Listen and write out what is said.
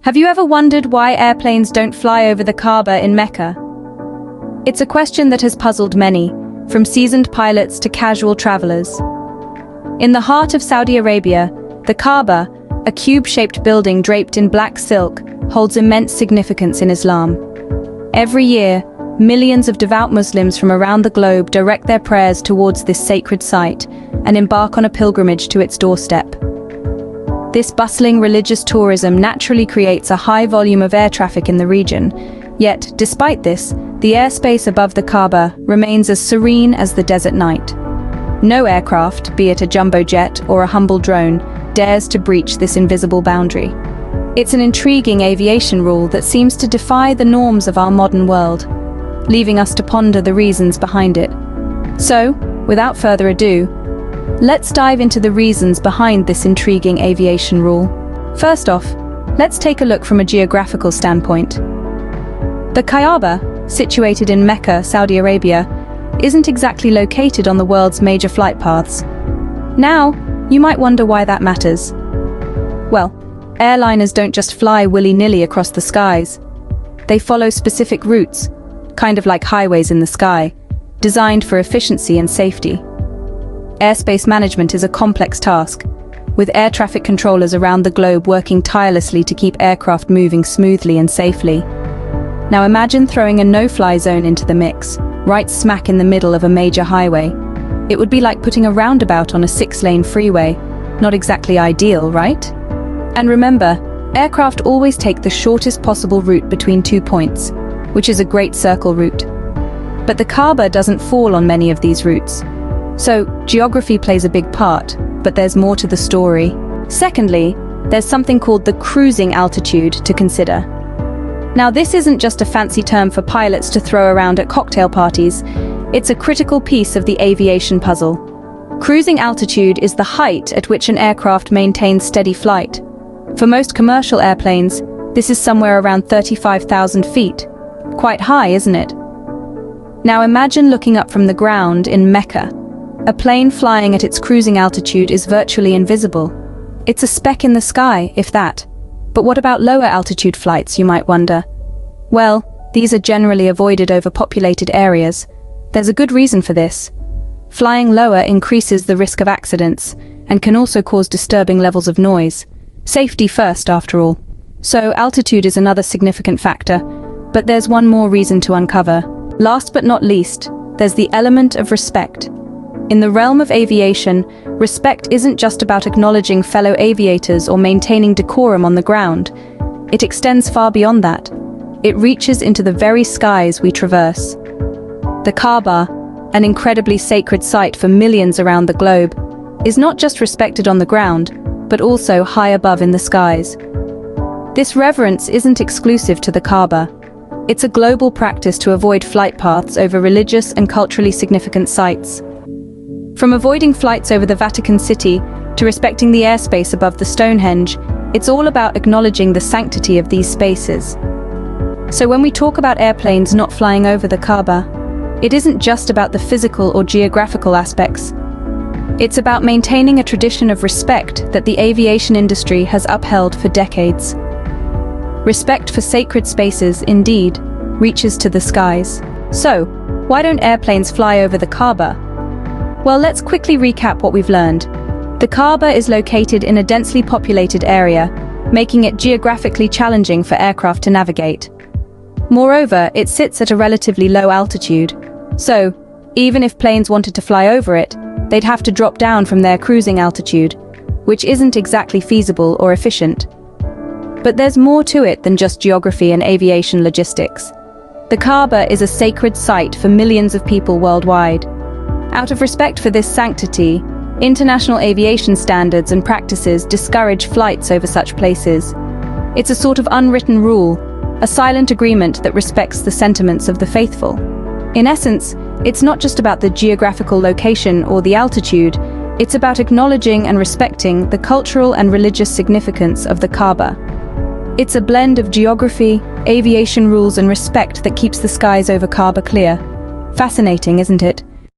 Have you ever wondered why airplanes don't fly over the Kaaba in Mecca? It's a question that has puzzled many, from seasoned pilots to casual travelers. In the heart of Saudi Arabia, the Kaaba, a cube-shaped building draped in black silk, holds immense significance in Islam. Every year, millions of devout Muslims from around the globe direct their prayers towards this sacred site and embark on a pilgrimage to its doorstep. This bustling religious tourism naturally creates a high volume of air traffic in the region. Yet, despite this, the airspace above the Kaaba remains as serene as the desert night. No aircraft, be it a jumbo jet or a humble drone, dares to breach this invisible boundary. It's an intriguing aviation rule that seems to defy the norms of our modern world, leaving us to ponder the reasons behind it. So, without further ado, let's dive into the reasons behind this intriguing aviation rule. First off, let's take a look from a geographical standpoint. The Kaaba, situated in Mecca, Saudi Arabia, isn't exactly located on the world's major flight paths. Now, you might wonder why that matters. Well, airliners don't just fly willy-nilly across the skies. They follow specific routes, kind of like highways in the sky, designed for efficiency and safety. Airspace management is a complex task, with air traffic controllers around the globe working tirelessly to keep aircraft moving smoothly and safely. Now imagine throwing a no-fly zone into the mix, right smack in the middle of a major highway. It would be like putting a roundabout on a 6-lane freeway. Not exactly ideal, right? And remember, aircraft always take the shortest possible route between 2 points, which is a great circle route. But the Kaaba doesn't fall on many of these routes. So, geography plays a big part, but there's more to the story. Secondly, there's something called the cruising altitude to consider. Now, this isn't just a fancy term for pilots to throw around at cocktail parties. It's a critical piece of the aviation puzzle. Cruising altitude is the height at which an aircraft maintains steady flight. For most commercial airplanes, this is somewhere around 35,000 feet. Quite high, isn't it? Now imagine looking up from the ground in Mecca. A plane flying at its cruising altitude is virtually invisible. It's a speck in the sky, if that. But what about lower altitude flights, you might wonder? Well, these are generally avoided over populated areas. There's a good reason for this. Flying lower increases the risk of accidents and can also cause disturbing levels of noise. Safety first, after all. So altitude is another significant factor, but there's one more reason to uncover. Last but not least, there's the element of respect. In the realm of aviation, respect isn't just about acknowledging fellow aviators or maintaining decorum on the ground. It extends far beyond that. It reaches into the very skies we traverse. The Kaaba, an incredibly sacred site for millions around the globe, is not just respected on the ground, but also high above in the skies. This reverence isn't exclusive to the Kaaba. It's a global practice to avoid flight paths over religious and culturally significant sites. From avoiding flights over the Vatican City to respecting the airspace above the Stonehenge, it's all about acknowledging the sanctity of these spaces. So when we talk about airplanes not flying over the Kaaba, it isn't just about the physical or geographical aspects. It's about maintaining a tradition of respect that the aviation industry has upheld for decades. Respect for sacred spaces, indeed, reaches to the skies. So, why don't airplanes fly over the Kaaba? Well, let's quickly recap what we've learned. The Kaaba is located in a densely populated area, making it geographically challenging for aircraft to navigate. Moreover, it sits at a relatively low altitude. So, even if planes wanted to fly over it, they'd have to drop down from their cruising altitude, which isn't exactly feasible or efficient. But there's more to it than just geography and aviation logistics. The Kaaba is a sacred site for millions of people worldwide. Out of respect for this sanctity, international aviation standards and practices discourage flights over such places. It's a sort of unwritten rule, a silent agreement that respects the sentiments of the faithful. In essence, it's not just about the geographical location or the altitude, it's about acknowledging and respecting the cultural and religious significance of the Kaaba. It's a blend of geography, aviation rules and respect that keeps the skies over Kaaba clear. Fascinating, isn't it?